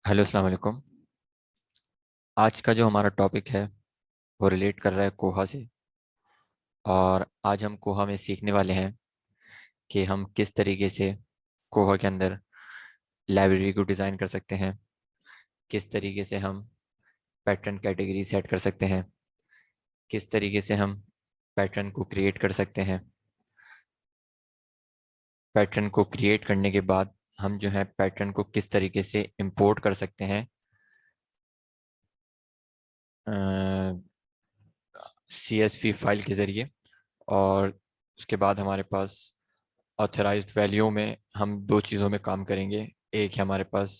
Hello, अस्सलाम वालेकुम। आज का जो हमारा टॉपिक है वो रिलेट कर रहा है कोहा से। और आज हम कोहा में सीखने वाले हैं कि हम किस तरीके से कोहा के अंदर लाइब्रेरी को डिज़ाइन कर सकते हैं, किस तरीके से हम पैटर्न कैटेगरी सेट कर सकते हैं, किस तरीके से हम पैटर्न को क्रिएट कर सकते हैं। पैटर्न को क्रिएट करने के बाद हम जो है पैटर्न को किस तरीके से इंपोर्ट कर सकते हैं CSV फाइल के ज़रिए। और उसके बाद हमारे पास ऑथराइज्ड वैल्यू में हम दो चीज़ों में काम करेंगे। एक है हमारे पास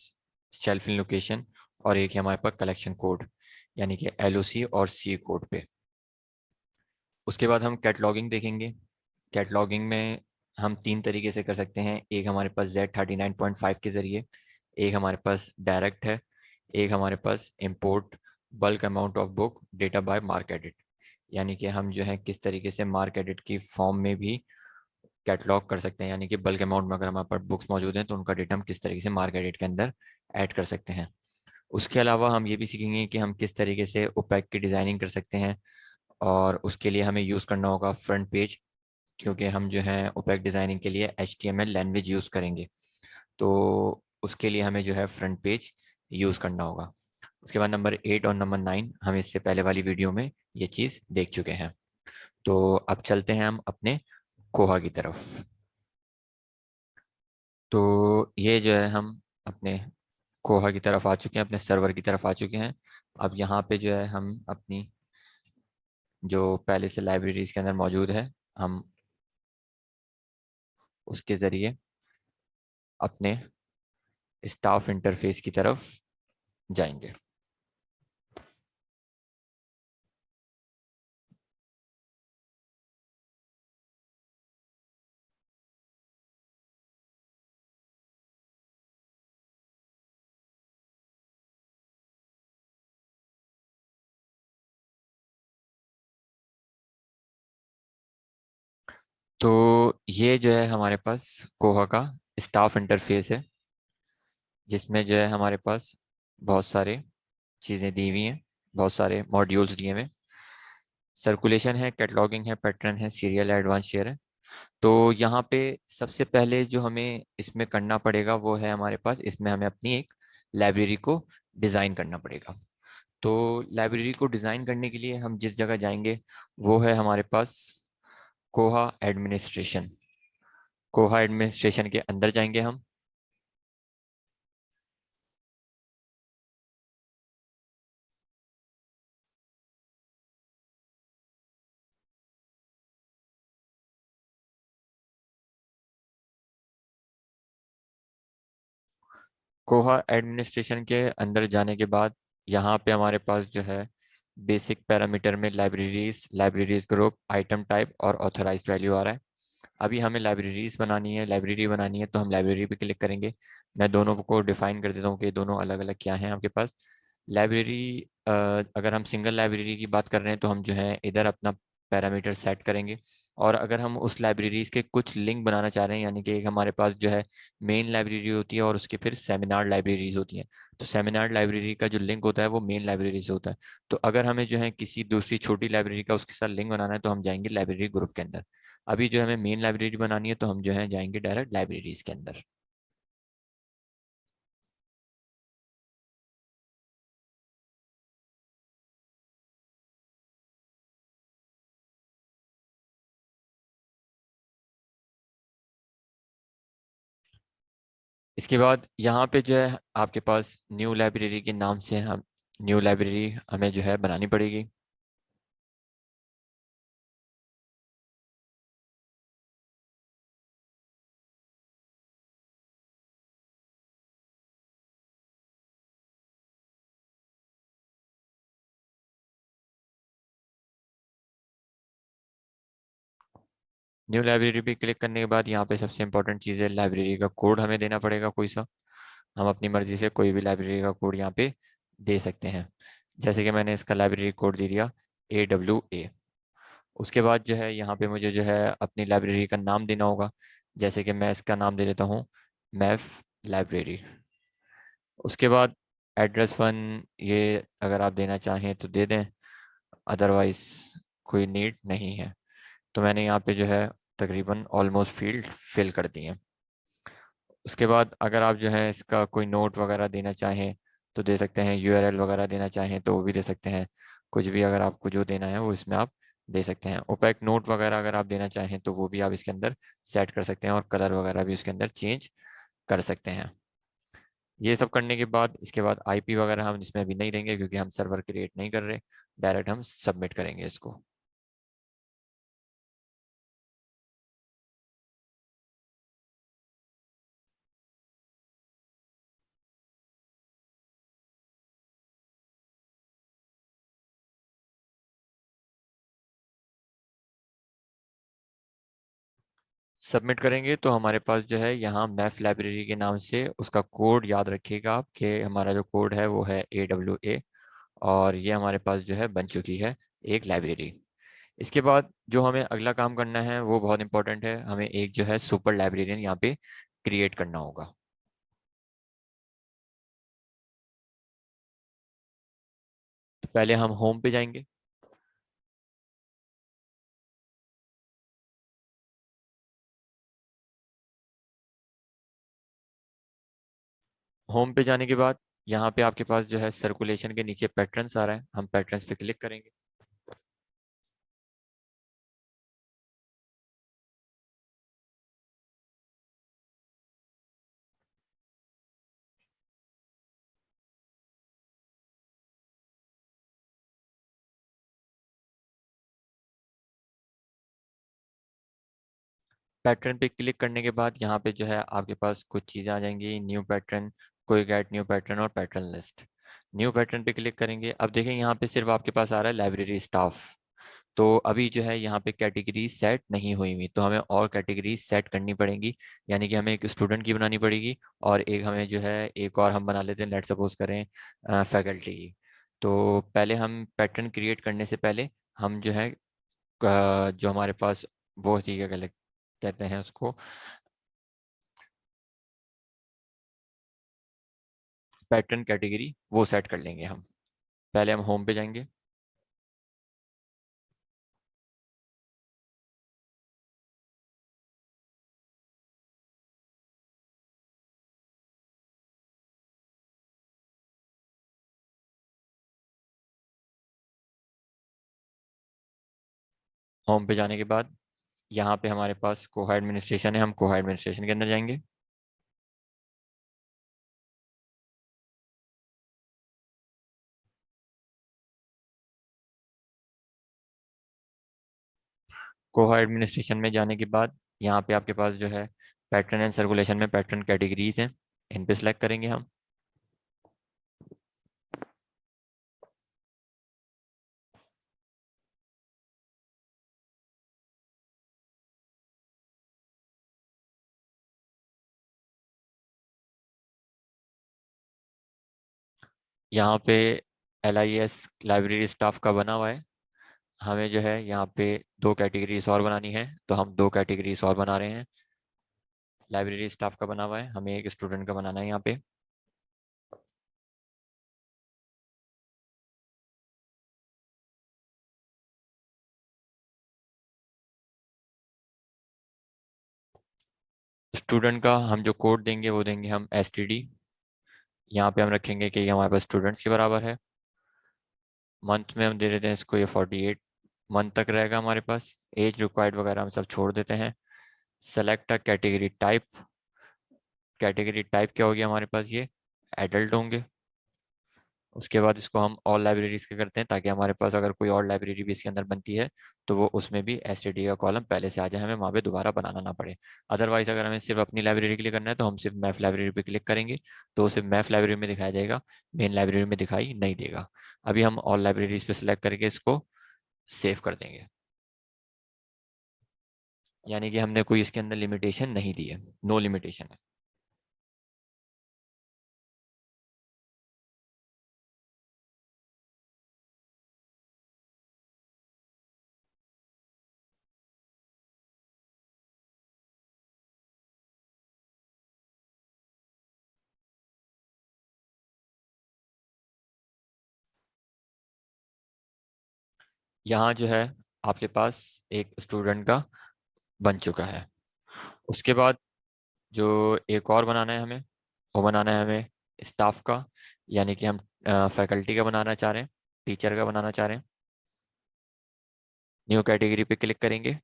शेल्फ इन लोकेशन और एक है हमारे पास कलेक्शन कोड, यानी कि LOC और C कोड पे। उसके बाद हम कैटलॉगिंग देखेंगे। कैटलॉगिंग में हम तीन तरीके से कर सकते हैं। एक हमारे पास Z39.5 के ज़रिए, एक हमारे पास डायरेक्ट है, एक हमारे पास import bulk amount of book data by MarcEdit, यानी कि हम जो है किस तरीके से मार्क एडिट की फॉर्म में भी कैटलॉग कर सकते हैं, यानी कि बल्क अमाउंट में अगर हमारे पास बुक्स मौजूद हैं तो उनका डेटा हम किस तरीके से मार्क एडिट के अंदर ऐड कर सकते हैं। उसके अलावा हम ये भी सीखेंगे कि हम किस तरीके से ओपेक की डिज़ाइनिंग कर सकते हैं। और उसके लिए हमें यूज़ करना होगा फ्रंट पेज, क्योंकि हम जो है ओपेक डिज़ाइनिंग के लिए HTML लैंग्वेज यूज़ करेंगे। तो उसके लिए हमें जो है फ्रंट पेज यूज़ करना होगा। उसके बाद नंबर 8 और नंबर 9 हम इससे पहले वाली वीडियो में ये चीज़ देख चुके हैं। तो अब चलते हैं हम अपने कोहा की तरफ। तो ये जो है हम अपने कोहा की तरफ आ चुके हैं, अपने सर्वर की तरफ आ चुके हैं। अब यहाँ पे जो है हम अपनी जो पहले से लाइब्रेरीज के अंदर मौजूद है, हम उसके ज़रिए अपने स्टाफ इंटरफेस की तरफ जाएंगे। तो ये जो है हमारे पास कोहा का स्टाफ इंटरफेस है, जिसमें जो है हमारे पास बहुत सारे चीज़ें दी हुई हैं, बहुत सारे मॉड्यूल्स दिए हुए हैं। सर्कुलेशन है, कैटलॉगिंग है, पैटर्न है, सीरियल एडवांस शेयर है। तो यहाँ पे सबसे पहले जो हमें इसमें करना पड़ेगा वो है हमारे पास इसमें हमें अपनी एक लाइब्रेरी को डिज़ाइन करना पड़ेगा। तो लाइब्रेरी को डिज़ाइन करने के लिए हम जिस जगह जाएंगे वो है हमारे पास कोहा एडमिनिस्ट्रेशन। कोहा एडमिनिस्ट्रेशन के अंदर जाएंगे हम। कोहा एडमिनिस्ट्रेशन के अंदर जाने के बाद यहाँ पे हमारे पास जो है बेसिक पैरामीटर में लाइब्रेरीज ग्रुप, आइटम टाइप और ऑथराइज्ड वैल्यू आ रहा है। अभी हमें लाइब्रेरीज बनानी है, लाइब्रेरी बनानी है, तो हम लाइब्रेरी पे क्लिक करेंगे। मैं दोनों को डिफाइन कर देता हूँ कि दोनों अलग अलग क्या हैं आपके पास। लाइब्रेरी, अगर हम सिंगल लाइब्रेरी की बात कर रहे हैं तो हम जो है इधर अपना पैरामीटर सेट करेंगे। और अगर हम उस लाइब्रेरीज के कुछ लिंक बनाना चाह रहे हैं, यानी कि एक हमारे पास जो है मेन लाइब्रेरी होती है और उसके फिर सेमिनार लाइब्रेरीज होती हैं। तो सेमिनार लाइब्रेरी का जो लिंक होता है वो मेन लाइब्रेरी से होता है। तो अगर हमें जो है किसी दूसरी छोटी लाइब्रेरी का उसके साथ लिंक बनाना है तो हम जाएंगे लाइब्रेरी ग्रुप के अंदर। अभी जो हमें मेन लाइब्रेरी बनानी है तो हम जो है जाएंगे डायरेक्ट लाइब्रेरीज के अंदर। इसके बाद यहाँ पे जो है आपके पास न्यू लाइब्रेरी के नाम से हम न्यू लाइब्रेरी हमें जो है बनानी पड़ेगी। न्यू लाइब्रेरी पे क्लिक करने के बाद यहाँ पे सबसे इंपॉर्टेंट चीज़ है लाइब्रेरी का कोड हमें देना पड़ेगा कोई सा। हम अपनी मर्जी से कोई भी लाइब्रेरी का कोड यहाँ पे दे सकते हैं। जैसे कि मैंने इसका लाइब्रेरी कोड दे दिया AWA। उसके बाद जो है यहाँ पे मुझे जो है अपनी लाइब्रेरी का नाम देना होगा। जैसे कि मैं इसका नाम दे देता हूँ मैफ लाइब्रेरी। उसके बाद एड्रेस वन ये अगर आप देना चाहें तो दे दें, अदरवाइज कोई नीड नहीं है। तो मैंने यहाँ पे जो है तकरीबन ऑलमोस्ट फील्ड फिल कर दिए। उसके बाद अगर आप जो है इसका कोई नोट वगैरह देना चाहें तो दे सकते हैं, यूआरएल वगैरह देना चाहें तो वो भी दे सकते हैं। कुछ भी अगर आपको जो देना है वो इसमें आप दे सकते हैं। ओपेक नोट वगैरह अगर आप देना चाहें तो वो भी आप इसके अंदर सेट कर सकते हैं, और कलर वगैरह भी उसके अंदर चेंज कर सकते हैं। ये सब करने के बाद इसके बाद आईपी वगैरह हम इसमें अभी नहीं देंगे, क्योंकि हम सर्वर क्रिएट नहीं कर रहे, डायरेक्ट हम सबमिट करेंगे इसको। सबमिट करेंगे तो हमारे पास जो है यहाँ मैथ लाइब्रेरी के नाम से उसका कोड याद रखिएगा आप, कि हमारा जो कोड है वो है AWA, और ये हमारे पास जो है बन चुकी है एक लाइब्रेरी। इसके बाद जो हमें अगला काम करना है वो बहुत इंपॉर्टेंट है, हमें एक जो है सुपर लाइब्रेरियन यहाँ पे क्रिएट करना होगा। तो पहले हम होम पे जाएंगे। होम पे जाने के बाद यहाँ पे आपके पास जो है सर्कुलेशन के नीचे पैटर्न्स आ रहा है, हम पैटर्न्स पे क्लिक करेंगे। पैटर्न पे क्लिक करने के बाद यहाँ पे जो है आपके पास कुछ चीज़ें आ जाएंगी, न्यू पैटर्न, कोई गेट न्यू पैटर्न और पैटर्न लिस्ट। न्यू पैटर्न पे क्लिक करेंगे। अब देखें यहाँ पे सिर्फ आपके पास आ रहा है लाइब्रेरी स्टाफ। तो अभी जो है यहाँ पे कैटेगरी सेट नहीं हुई हुई, तो हमें और कैटेगरी सेट करनी पड़ेंगी। यानी कि हमें एक स्टूडेंट की बनानी पड़ेगी, और एक हमें जो है एक और हम बना लेते हैं, लेट सपोज करें फैकल्टी की। तो पहले हम पैटर्न क्रिएट करने से पहले हम जो है जो हमारे पास वो चीज़ कहते हैं उसको, पैटर्न कैटेगरी, वो सेट कर लेंगे हम। पहले हम होम पे जाएंगे। होम पे जाने के बाद यहाँ पे हमारे पास कोहा एडमिनिस्ट्रेशन है, हम कोहा एडमिनिस्ट्रेशन के अंदर जाएंगे। कोहा एडमिनिस्ट्रेशन में जाने के बाद यहाँ पे आपके पास जो है पैटर्न एंड सर्कुलेशन में पैटर्न कैटेगरीज हैं, इन पे सेलेक्ट करेंगे हम। यहाँ पे LIS लाइब्रेरी स्टाफ का बना हुआ है, हमें जो है यहाँ पे दो कैटेगरीज और बनानी है, तो हम दो कैटेगरीज और बना रहे हैं। लाइब्रेरी स्टाफ का बना हुआ है, हमें एक स्टूडेंट का बनाना है यहाँ पे। स्टूडेंट का हम जो कोड देंगे वो देंगे हम STD। यहाँ पे हम रखेंगे कि ये हमारे पास स्टूडेंट्स के बराबर है। मंथ में हम दे देते हैं इसको, ये 48 मंथ तक रहेगा हमारे पास। एज रिक्वायर्ड वगैरह हम सब छोड़ देते हैं। Select a category type, category type क्या होगी हमारे पास, ये एडल्ट होंगे। उसके बाद इसको हम ऑल लाइब्रेरीज के करते हैं, ताकि हमारे पास अगर कोई और लाइब्रेरी भी इसके अंदर बनती है तो वो उसमें भी STD का कॉलम पहले से आ जाए, हमें वहाँ पे दोबारा बनाना ना पड़े। अदरवाइज अगर हमें सिर्फ अपनी लाइब्रेरी के लिए करना है तो हम सिर्फ मैथ लाइब्रेरी पे क्लिक करेंगे, तो सिर्फ मैथ लाइब्रेरी में दिखाया जाएगा, मेन लाइब्रेरी में दिखाई नहीं देगा। अभी हम ऑल लाइब्रेरीज पे सिलेक्ट करके इसको सेव कर देंगे। यानी कि हमने कोई इसके अंदर लिमिटेशन नहीं दी है, नो लिमिटेशन है। यहाँ जो है आपके पास एक स्टूडेंट का बन चुका है। उसके बाद जो एक और बनाना है हमें, वो बनाना है हमें स्टाफ का, यानी कि हम फैकल्टी का बनाना चाह रहे हैं, टीचर का बनाना चाह रहे हैं। न्यू कैटेगरी पे क्लिक करेंगे।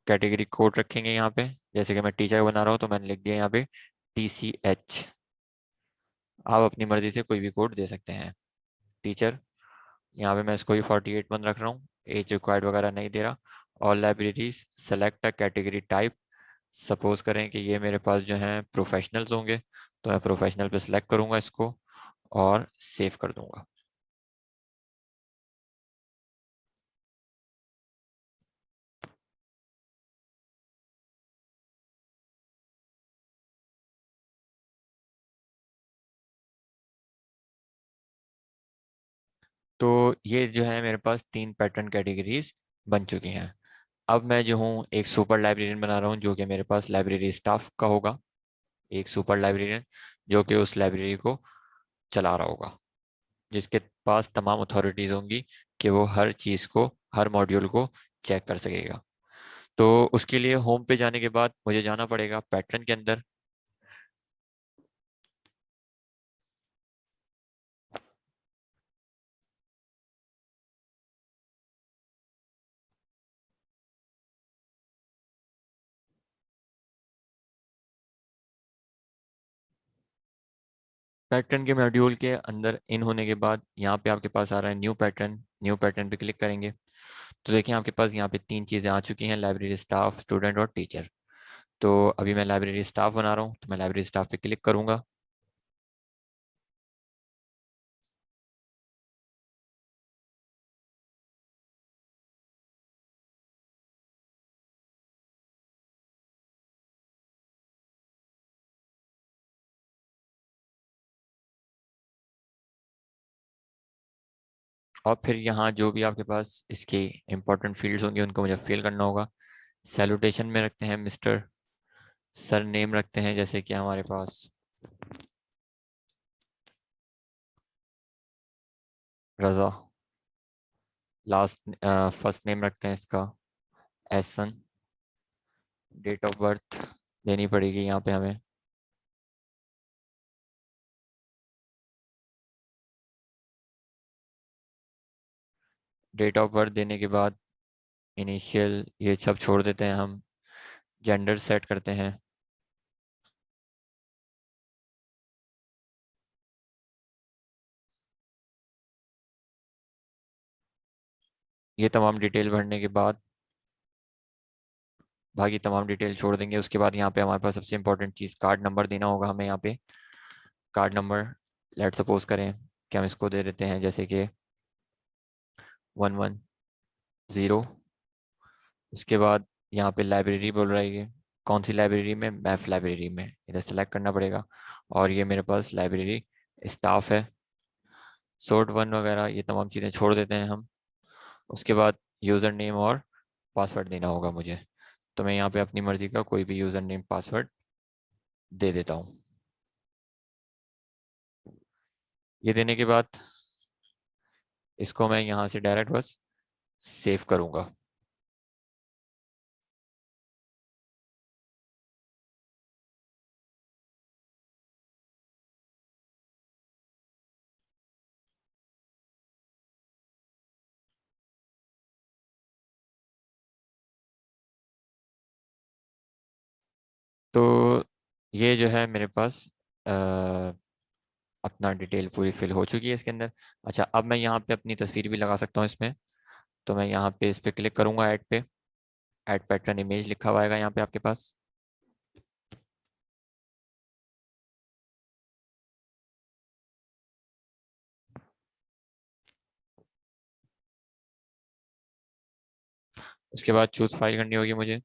कैटेगरी कोड रखेंगे यहाँ पे, जैसे कि मैं टीचर बना रहा हूँ तो मैंने लिख दिया यहाँ पे TCH। आप अपनी मर्जी से कोई भी कोड दे सकते हैं। टीचर, यहाँ पे मैं इसको भी 48 रख रहा हूँ, एज रिक्वायर्ड वगैरह नहीं दे रहा। और libraries select a category type. Suppose करें कि ये मेरे पास जो हैं प्रोफेशनल्स होंगे, तो मैं प्रोफेशनल पे सिलेक्ट करूँगा इसको और सेव कर दूंगा। तो ये जो है मेरे पास 3 पैटर्न कैटेगरीज बन चुकी हैं। अब मैं जो हूँ एक सुपर लाइब्रेरियन बना रहा हूँ, जो कि मेरे पास लाइब्रेरी स्टाफ का होगा। एक सुपर लाइब्रेरियन जो कि उस लाइब्रेरी को चला रहा होगा, जिसके पास तमाम अथॉरिटीज़ होंगी कि वो हर चीज़ को, हर मॉड्यूल को चेक कर सकेगा। तो उसके लिए होम पे जाने के बाद मुझे जाना पड़ेगा पैटर्न के अंदर। पैटर्न के मॉड्यूल के अंदर इन होने के बाद यहाँ पे आपके पास आ रहा है न्यू पैटर्न। न्यू पैटर्न पे क्लिक करेंगे तो देखिए आपके पास यहाँ पे 3 चीज़ें आ चुकी हैं, लाइब्रेरी स्टाफ, स्टूडेंट और टीचर। तो अभी मैं लाइब्रेरी स्टाफ बना रहा हूँ, तो मैं लाइब्रेरी स्टाफ पे क्लिक करूंगा। और फिर यहाँ जो भी आपके पास इसकी इंपॉर्टेंट फील्ड्स होंगे उनको मुझे फिल करना होगा। सैल्यूटेशन में रखते हैं मिस्टर, सर नेम रखते हैं जैसे कि हमारे पास रज़ा। लास्ट फर्स्ट नेम रखते हैं इसका एहसन। डेट ऑफ बर्थ देनी पड़ेगी यहाँ पे हमें। डेट ऑफ बर्थ देने के बाद इनिशियल ये सब छोड़ देते हैं हम। जेंडर सेट करते हैं। ये तमाम डिटेल भरने के बाद बाकी तमाम डिटेल छोड़ देंगे। उसके बाद यहाँ पे हमारे पास सबसे इंपॉर्टेंट चीज़ कार्ड नंबर देना होगा हमें यहाँ पे। कार्ड नंबर लेट सपोज करें कि हम इसको दे देते हैं जैसे कि 110। उसके बाद यहाँ पे लाइब्रेरी बोल रहा है, ये कौन सी लाइब्रेरी में, मैथ लाइब्रेरी में, इधर सेलेक्ट करना पड़ेगा। और ये मेरे पास लाइब्रेरी स्टाफ है। सोर्ट वन वगैरह ये तमाम चीज़ें छोड़ देते हैं हम। उसके बाद यूज़र नेम और पासवर्ड देना होगा मुझे। तो मैं यहाँ पे अपनी मर्ज़ी का कोई भी यूज़र नेम पासवर्ड दे देता हूँ। ये देने के बाद इसको मैं यहाँ से डायरेक्ट बस सेव करूँगा। तो ये जो है मेरे पास अ, अपना डिटेल पूरी फिल हो चुकी है इसके अंदर। अच्छा, अब मैं यहाँ पे अपनी तस्वीर भी लगा सकता हूँ इसमें। तो मैं यहाँ पे इस पे क्लिक करूँगा, ऐड पे। ऐड पैटर्न इमेज लिखा हुआ आएगा यहाँ पे आपके पास। उसके बाद चूज फाइल करनी होगी मुझे।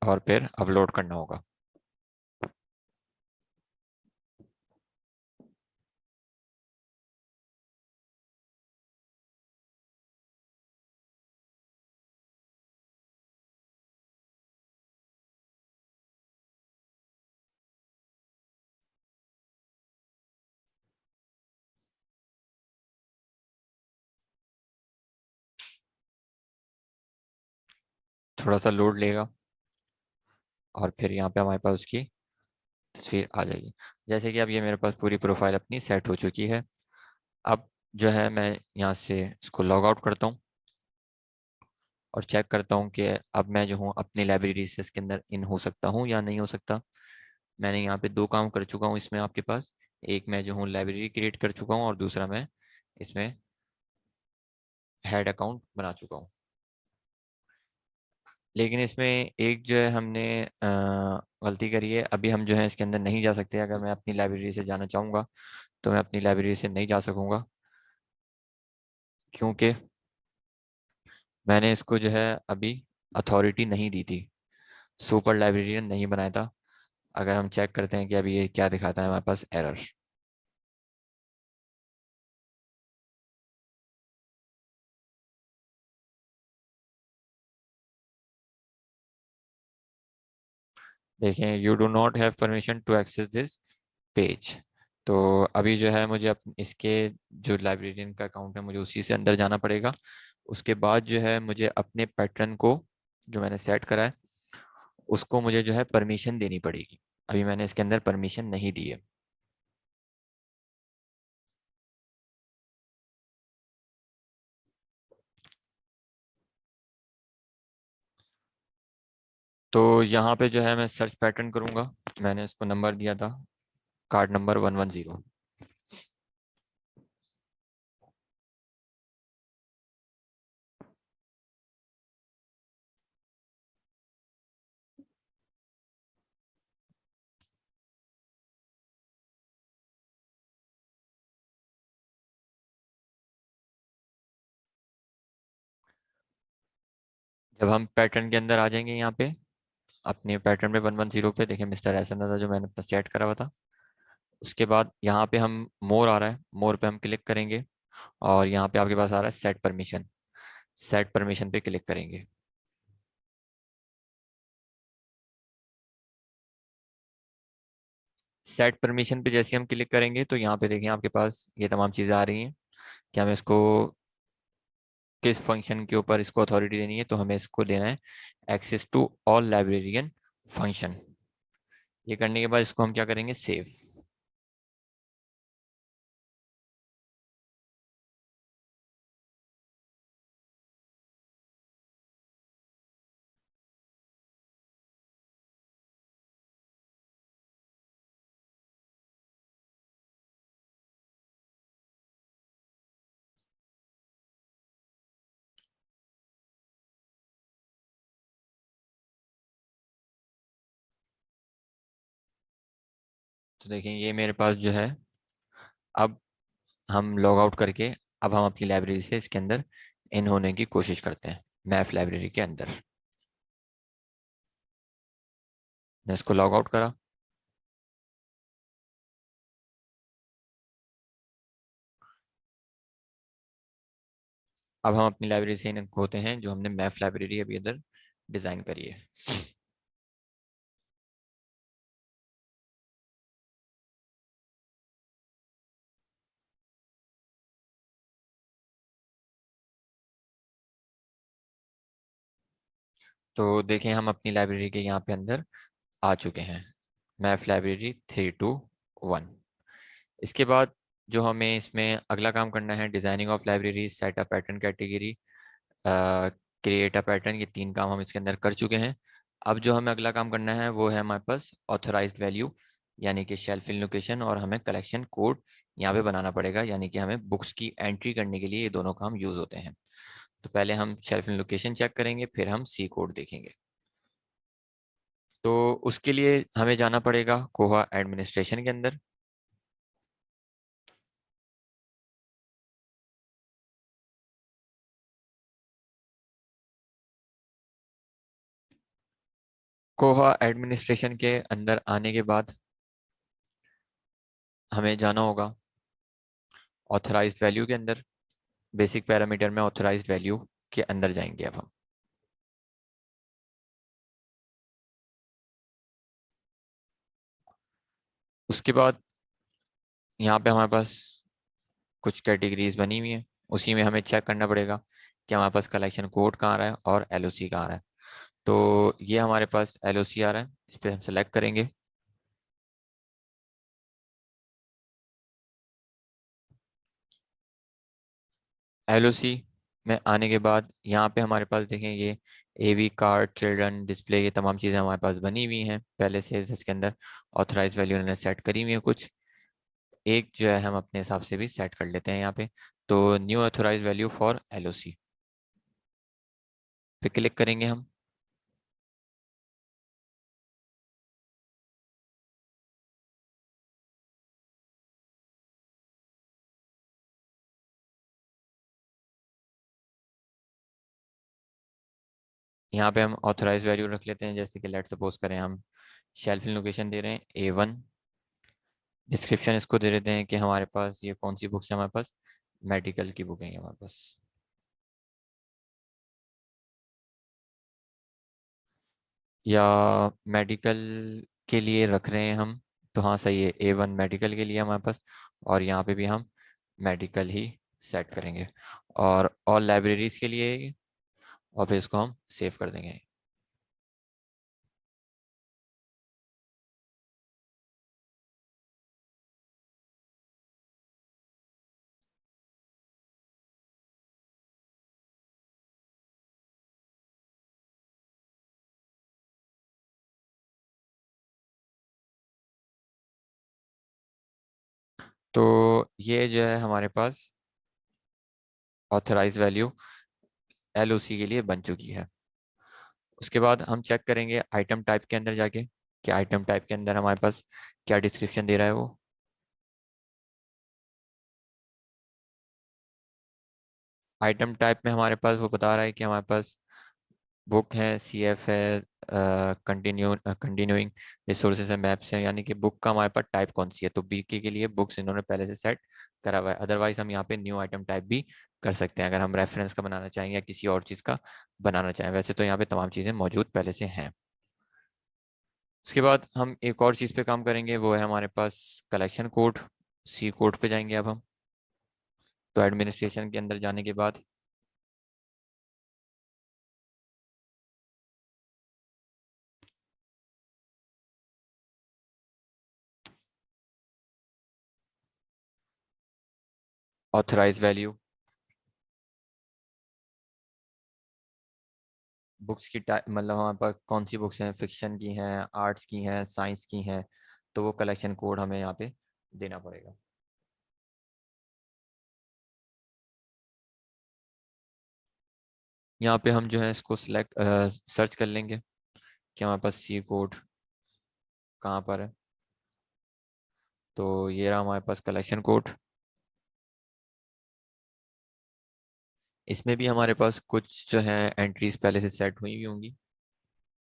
और फिर अपलोड करना होगा। थोड़ा सा लोड लेगा और फिर यहाँ पे हमारे पास उसकी तस्वीर आ जाएगी। जैसे कि अब ये मेरे पास पूरी प्रोफाइल अपनी सेट हो चुकी है। अब जो है मैं यहाँ से इसको लॉग आउट करता हूँ और चेक करता हूँ कि अब मैं जो हूँ अपनी लाइब्रेरी से इसके अंदर इन हो सकता हूँ या नहीं हो सकता। मैंने यहाँ पे दो काम कर चुका हूँ इसमें आपके पास। एक मैं जो हूँ लाइब्रेरी क्रिएट कर चुका हूँ और दूसरा मैं इसमें हेड अकाउंट बना चुका हूँ। लेकिन इसमें एक जो है हमने गलती करी है। अभी हम जो है इसके अंदर नहीं जा सकते। अगर मैं अपनी लाइब्रेरी से जाना चाहूँगा तो मैं अपनी लाइब्रेरी से नहीं जा सकूँगा, क्योंकि मैंने इसको जो है अभी अथॉरिटी नहीं दी थी, सुपर लाइब्रेरियन नहीं बनाया था। अगर हम चेक करते हैं कि अभी ये क्या दिखाता है हमारे पास, एरर। देखें, you do not have permission to access this page. तो अभी जो है मुझे इसके जो लाइब्रेरियन का अकाउंट है मुझे उसी से अंदर जाना पड़ेगा। उसके बाद जो है मुझे अपने पैटर्न को जो मैंने सेट करा है उसको मुझे जो है परमिशन देनी पड़ेगी। अभी मैंने इसके अंदर परमिशन नहीं दी है। तो यहाँ पे जो है मैं सर्च पैटर्न करूँगा। मैंने इसको नंबर दिया था, कार्ड नंबर 110। जब हम पैटर्न के अंदर आ जाएंगे यहाँ पे अपने पैटर्न पे 110 पे, देखें मिस्टर एस था जो मैंने अपना सेट करा हुआ था। उसके बाद यहाँ पे हम मोर आ रहा है, मोर पे हम क्लिक करेंगे और यहाँ पे आपके पास आ रहा है सेट परमिशन। सेट परमिशन पे क्लिक करेंगे। सेट परमिशन पे जैसे हम क्लिक करेंगे तो यहाँ पे देखें आपके पास ये तमाम चीज़ें आ रही हैं कि हमें इसको किस फंक्शन के ऊपर इसको अथॉरिटी देनी है। तो हमें इसको देना है access to all librarian function. ये करने के बाद इसको हम क्या करेंगे, सेव। तो देखें ये मेरे पास जो है, अब हम लॉग आउट करके अब हम अपनी लाइब्रेरी से इसके अंदर इन होने की कोशिश करते हैं, मैथ लाइब्रेरी के अंदर। मैं इसको लॉग आउट करा। अब हम अपनी लाइब्रेरी से इन होते हैं जो हमने मैथ लाइब्रेरी अभी इधर डिज़ाइन करी है। तो देखें हम अपनी लाइब्रेरी के यहाँ पे अंदर आ चुके हैं, मैथ लाइब्रेरी 321। इसके बाद जो हमें इसमें अगला काम करना है, designing of library, set a pattern category, create a pattern, ये तीन काम हम इसके अंदर कर चुके हैं। अब जो हमें अगला काम करना है वो है हमारे पास ऑथराइज्ड वैल्यू, यानी कि शेल्फ इन लोकेशन, और हमें कलेक्शन कोड यहाँ पे बनाना पड़ेगा, यानी कि हमें बुक्स की एंट्री करने के लिए ये दोनों काम यूज़ होते हैं। तो पहले हम शेल्फ इन लोकेशन चेक करेंगे, फिर हम सी कोड देखेंगे। तो उसके लिए हमें जाना पड़ेगा कोहा एडमिनिस्ट्रेशन के अंदर। कोहा एडमिनिस्ट्रेशन के अंदर आने के बाद हमें जाना होगा ऑथराइज्ड वैल्यू के अंदर। बेसिक पैरामीटर में ऑथराइज्ड वैल्यू के अंदर जाएंगे अब हम। उसके बाद यहाँ पे हमारे पास कुछ कैटेगरीज बनी हुई है, उसी में हमें चेक करना पड़ेगा कि हमारे पास कलेक्शन कोड कहाँ आ रहा है और एलओसी कहाँ आ रहा है। तो ये हमारे पास एलओसी आ रहा है, इस पर हम सेलेक्ट करेंगे। एलओसी में आने के बाद यहाँ पे हमारे पास देखें ये एवी कार्ड चिल्ड्रन डिस्प्ले ये तमाम चीज़ें हमारे पास बनी हुई हैं पहले से, इसके अंदर ऑथराइज वैल्यू उन्होंने सेट करी हुई है कुछ। एक जो है हम अपने हिसाब से भी सेट कर लेते हैं यहाँ पे। तो new authorise value for LOC पे क्लिक करेंगे हम। यहाँ पे हम ऑथराइज वैल्यू रख लेते हैं, जैसे कि लेट सपोज करें हम शेल्फ लोकेशन दे रहे हैं A1। डिस्क्रिप्शन इसको दे देते हैं कि हमारे पास ये कौन सी बुक्स है, हमारे पास मेडिकल की बुक है हमारे पास। या मेडिकल के लिए रख रहे हैं हम, तो हाँ सही है, A1 मेडिकल के लिए हमारे पास। और यहाँ पे भी हम मेडिकल ही सेट करेंगे और ऑल लाइब्रेरीज के लिए, और फिर इसको हम सेव कर देंगे। तो ये जो है हमारे पास ऑथराइज वैल्यू एलओसी के लिए बन चुकी है। उसके बाद हम चेक करेंगे आइटम टाइप के अंदर जाके कि आइटम टाइप के अंदर हमारे पास क्या डिस्क्रिप्शन दे रहा है वो। आइटम टाइप में हमारे पास वो बता रहा है कि हमारे पास बुक है, सीएफ है, कंटिन्यूइंग रिसोर्सेज है, मैप्स हैं, यानी कि बुक का हमारे पास टाइप कौन सी है। तो बीके के लिए बुक्स इन्होंने पहले से सेट करा हुआ है। अदरवाइज हम यहाँ पे न्यू आइटम टाइप भी कर सकते हैं अगर हम रेफरेंस का बनाना चाहेंगे या किसी और चीज़ का बनाना चाहें। वैसे तो यहाँ पे तमाम चीज़ें मौजूद पहले से हैं। उसके बाद हम एक और चीज़ पे काम करेंगे, वो है हमारे पास कलेक्शन कोड। सी कोड पे जाएंगे अब हम। तो एडमिनिस्ट्रेशन के अंदर जाने के बाद ऑथराइज वैल्यू, बुक्स की टाइप मतलब हमारे पास कौन सी बुक्स हैं, फिक्शन की हैं, आर्ट्स की हैं, साइंस की हैं, तो वो कलेक्शन कोड हमें यहाँ पे देना पड़ेगा। यहाँ पे हम जो है इसको सिलेक्ट सर्च कर लेंगे कि हमारे पास सी कोड कहाँ पर है। तो ये रहा हमारे पास कलेक्शन कोड। इसमें भी हमारे पास कुछ जो है एंट्रीज पहले से सेट हुई हुई होंगी।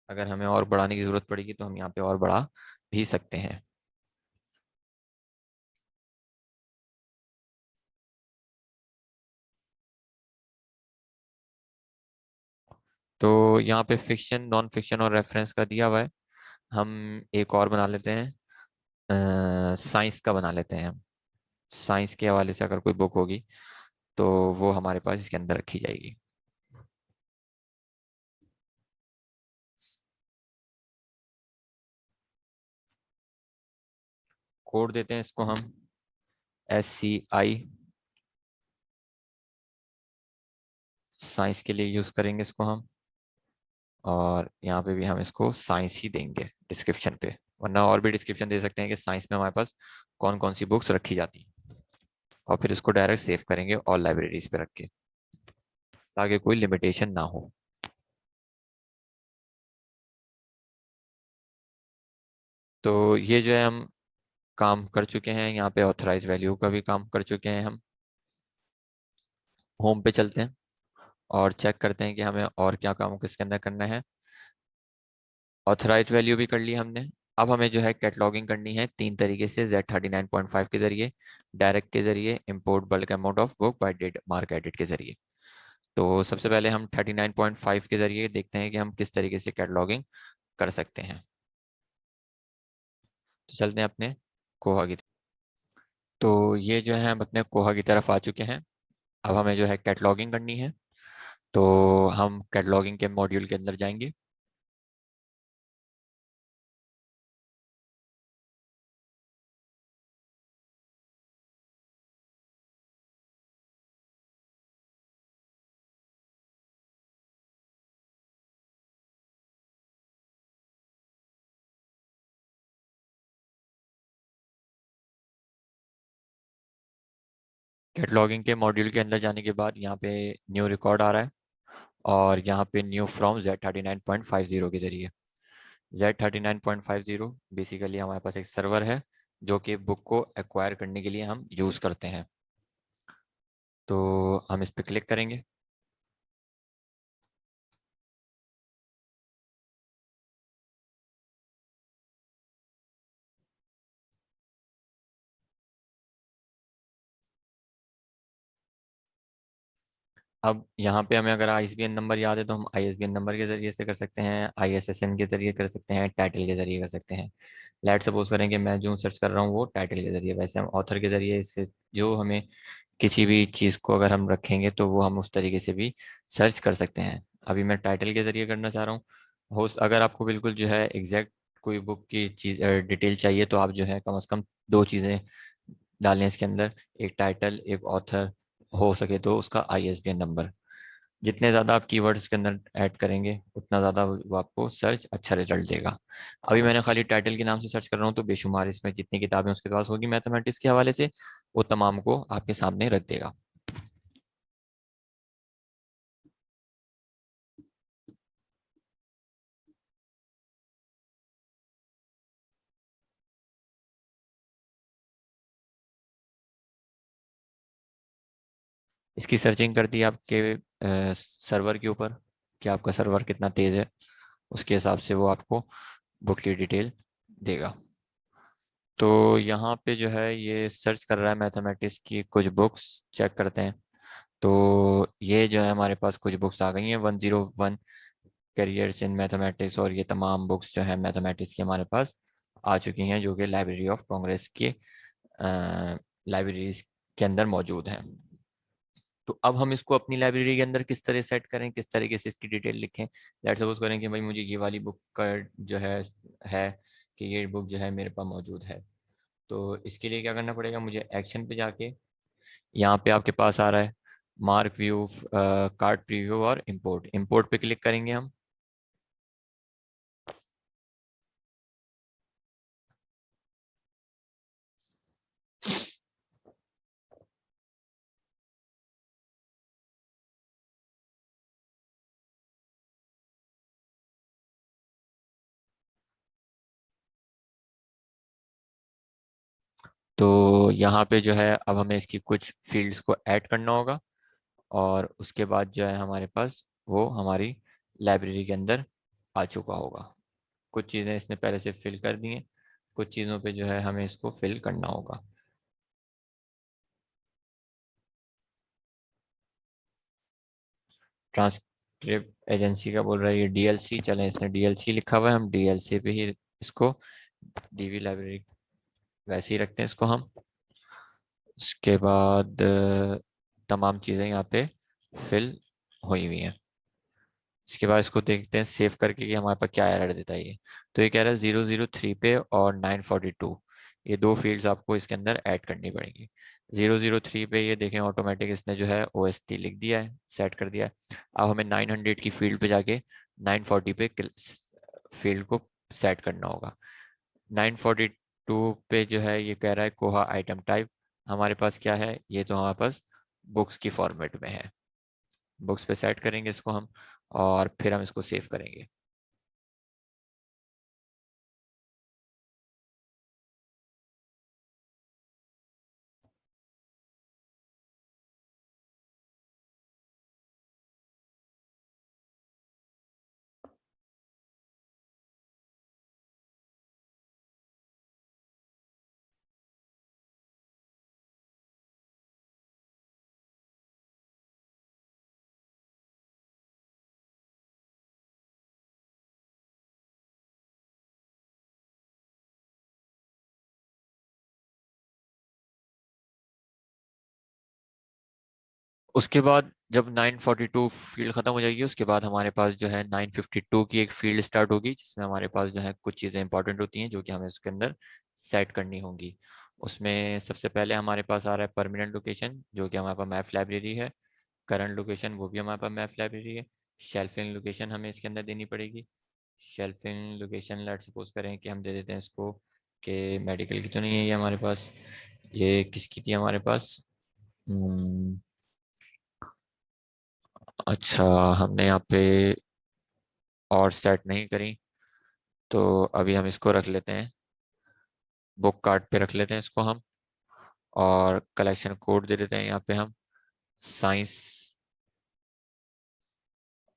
अगर हमें और बढ़ाने की ज़रूरत पड़ेगी तो हम यहाँ पे और बढ़ा भी सकते हैं। तो यहाँ पे फिक्शन, नॉन फिक्शन और रेफरेंस का दिया हुआ है। हम एक और बना लेते हैं, साइंस का बना लेते हैं हम। साइंस के हवाले से अगर कोई बुक होगी तो वो हमारे पास इसके अंदर रखी जाएगी। कोड देते हैं इसको हम SCI, साइंस के लिए यूज़ करेंगे इसको हम। और यहाँ पे भी हम इसको साइंस ही देंगे डिस्क्रिप्शन पे, वरना और भी डिस्क्रिप्शन दे सकते हैं कि साइंस में हमारे पास कौन कौन सी बुक्स रखी जाती हैं। और फिर इसको डायरेक्ट सेव करेंगे ऑल लाइब्रेरीज पे रख के, ताकि कोई लिमिटेशन ना हो। तो ये जो है हम काम कर चुके हैं, यहाँ पे ऑथराइज वैल्यू का भी काम कर चुके हैं हम। होम पे चलते हैं और चेक करते हैं कि हमें और क्या काम किसके अंदर करना है। ऑथराइज वैल्यू भी कर ली हमने। अब हमें जो है कैटलॉगिंग करनी है तीन तरीके से, Z39.5 के जरिए, डायरेक्ट के जरिए, import bulk amount of book by date mark edit के जरिए। तो सबसे पहले हम 39.5 के जरिए देखते हैं कि हम किस तरीके से कैटलॉगिंग कर सकते हैं। तो चलते हैं अपने कोहा की। तो ये जो है हम अपने कोहा की तरफ आ चुके हैं। अब हमें जो है कैटलॉगिंग करनी है। तो हम कैटलॉगिंग के मॉड्यूल के अंदर जाएंगे। कैटलॉगिंग के मॉड्यूल के अंदर जाने के बाद यहाँ पे न्यू रिकॉर्ड आ रहा है, और यहाँ पे न्यू फ्रॉम Z39.50 के जरिए। Z39.50 बेसिकली हमारे पास एक सर्वर है जो कि बुक को एक्वायर करने के लिए हम यूज़ करते हैं। तो हम इस पर क्लिक करेंगे। अब यहाँ पे हमें अगर ISBN नंबर याद है तो हम ISBN नंबर के ज़रिए से कर सकते हैं, ISSN के ज़रिए कर सकते हैं, टाइटल के ज़रिए कर सकते हैं। लेट सपोज करेंगे मैं जो सर्च कर रहा हूँ वो टाइटल के ज़रिए, वैसे हम ऑथर के ज़रिए इससे जो हमें किसी भी चीज़ को अगर हम रखेंगे तो वो हम उस तरीके से भी सर्च कर सकते हैं। अभी मैं टाइटल के ज़रिए करना चाह रहा हूँ। हो अगर आपको बिल्कुल जो है एग्जैक्ट कोई बुक की चीज़ डिटेल चाहिए तो आप जो है कम से कम दो चीज़ें डालें इसके अंदर, एक टाइटल, एक ऑथर, हो सके तो उसका ISBN नंबर। जितने ज़्यादा आप कीवर्ड्स के अंदर ऐड करेंगे उतना ज़्यादा वो आपको सर्च अच्छा रिजल्ट देगा। अभी मैंने खाली टाइटल के नाम से सर्च कर रहा हूँ तो बेशुमार इसमें जितनी किताबें उसके पास होगी मैथमेटिक्स के हवाले से वो तमाम को आपके सामने रख देगा। इसकी सर्चिंग कर दी आपके सर्वर के ऊपर कि आपका सर्वर कितना तेज़ है, उसके हिसाब से वो आपको बुक की डिटेल देगा। तो यहाँ पे जो है ये सर्च कर रहा है मैथमेटिक्स की कुछ बुक्स, चेक करते हैं। तो ये जो है हमारे पास कुछ बुक्स आ गई हैं, 101 करियर्स इन मैथमेटिक्स, और ये तमाम बुक्स जो है मैथमेटिक्स की हमारे पास आ चुकी हैं जो कि लाइब्रेरी ऑफ कांग्रेस के लाइब्रेरीज के अंदर मौजूद हैं। तो अब हम इसको अपनी लाइब्रेरी के अंदर किस तरह सेट करें, किस तरीके से इसकी डिटेल लिखें। लेट्स सपोज करें कि भाई मुझे ये वाली बुक का जो है कि ये बुक जो है मेरे पास मौजूद है। तो इसके लिए क्या करना पड़ेगा, मुझे एक्शन पे जाके यहाँ पे आपके पास आ रहा है मार्क व्यू, कार्ड प्रीव्यू और इंपोर्ट। इंपोर्ट पे क्लिक करेंगे हम। तो यहाँ पे जो है अब हमें इसकी कुछ फील्ड्स को ऐड करना होगा, और उसके बाद जो है हमारे पास वो हमारी लाइब्रेरी के अंदर आ चुका होगा। कुछ चीज़ें इसने पहले से फिल कर दी हैं, कुछ चीज़ों पे जो है हमें इसको फिल करना होगा। ट्रांसक्रिप्ट एजेंसी का बोल रहा है ये DLC, चलें इसने DLC लिखा हुआ है, हम DLC पे ही इसको DV लाइब्रेरी वैसे ही रखते हैं इसको हम। उसके बाद तमाम चीज़ें यहाँ पे फिल हुई हुई हैं। इसके बाद इसको देखते हैं सेव करके कि हमारे पास क्या एरर देता है ये। तो ये कह रहा है 003 पे और 942, ये दो फील्ड्स आपको इसके अंदर ऐड करनी पड़ेंगी। 003 पे ये देखें ऑटोमेटिक इसने जो है OST लिख दिया है, सेट कर दिया है। अब हमें 900 की फील्ड पे जाके 940 पे फील्ड को सेट करना होगा। 942 पे जो है ये कह रहा है कोहा आइटम टाइप, हमारे पास क्या है, ये तो हमारे पास बुक्स की फॉर्मेट में है। बुक्स पे सेट करेंगे इसको हम, और फिर हम इसको सेव करेंगे। उसके बाद जब 942 फील्ड खत्म हो जाएगी, उसके बाद हमारे पास जो है 952 की एक फील्ड स्टार्ट होगी, जिसमें हमारे पास जो है कुछ चीज़ें इंपॉर्टेंट होती हैं जो कि हमें उसके अंदर सेट करनी होंगी। उसमें सबसे पहले हमारे पास आ रहा है परमानेंट लोकेशन, जो कि हमारे पास मैथ लाइब्रेरी है। करंट लोकेशन, वो भी हमारे पास मैथ लाइब्रेरी है। शेल्फिंग लोकेशन हमें इसके अंदर देनी पड़ेगी। शेल्फिंग लोकेशन लेट सपोज करें कि हम दे देते हैं इसको, कि मेडिकल की तो नहीं है ये हमारे पास, ये किसकी थी हमारे पास। हम्म, अच्छा, हमने यहाँ पे और सेट नहीं करी, तो अभी हम इसको रख लेते हैं, बुक कार्ड पे रख लेते हैं इसको हम। और कलेक्शन कोड दे देते हैं यहाँ पे हम, साइंस।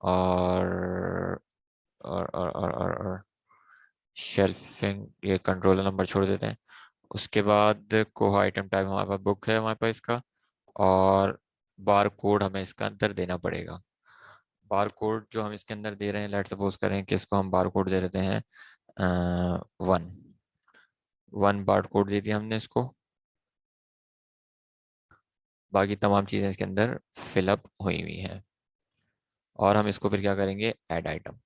और और शेल्फिंग, ये कंट्रोलर नंबर छोड़ देते हैं। उसके बाद कोहा आइटम टाइप हमारे पास बुक है हमारे पास इसका। और बार कोड हमें इसका अंदर देना पड़ेगा। बार कोड जो हम इसके अंदर दे रहे हैं, लेट सपोज करें कि इसको हम बार कोड दे देते हैं 1। 1 बार कोड दे दिया हमने इसको। बाकी तमाम चीज़ें इसके अंदर फिलअप हुई हुई हैं। और हम इसको फिर क्या करेंगे, ऐड आइटम।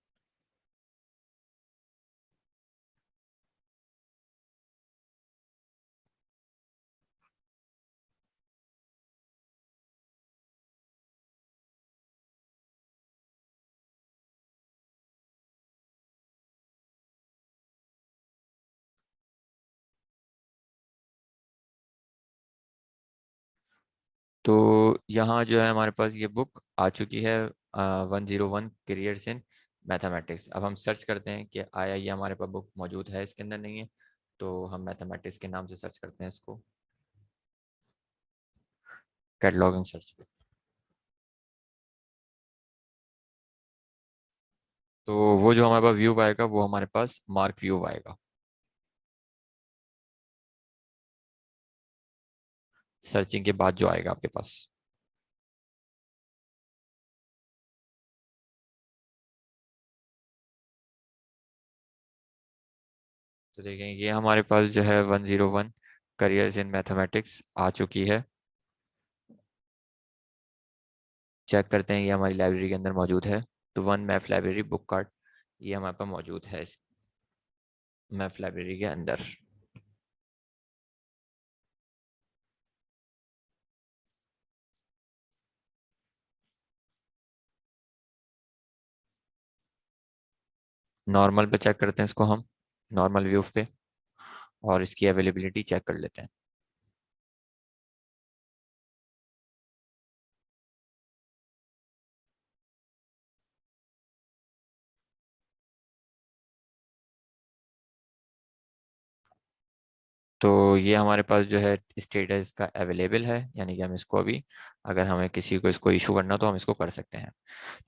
तो यहाँ जो है हमारे पास ये बुक आ चुकी है, 101 करियर्स इन मैथमेटिक्स। अब हम सर्च करते हैं कि आया ये हमारे पास बुक मौजूद है, इसके अंदर नहीं है। तो हम मैथमेटिक्स के नाम से सर्च करते हैं इसको, कैटलॉगिंग सर्च पे। तो वो जो हमारे पास व्यू आएगा, वो हमारे पास मार्क व्यू आएगा। सर्चिंग के बाद जो आएगा आपके पास। तो देखें, ये हमारे पास जो है 101 करियर्स इन मैथमेटिक्स आ चुकी है। चेक करते हैं, ये हमारी लाइब्रेरी के अंदर मौजूद है। तो 1 मैथ लाइब्रेरी बुक कार्ड, ये हमारे पास मौजूद है इस मैथ लाइब्रेरी के अंदर। नॉर्मल पे चेक करते हैं इसको हम, नॉर्मल व्यू पे। और इसकी अवेलेबिलिटी चेक कर लेते हैं। तो ये हमारे पास जो है स्टेटस का अवेलेबल है, यानी कि हम इसको अभी, अगर हमें किसी को इसको इशू करना तो हम इसको कर सकते हैं।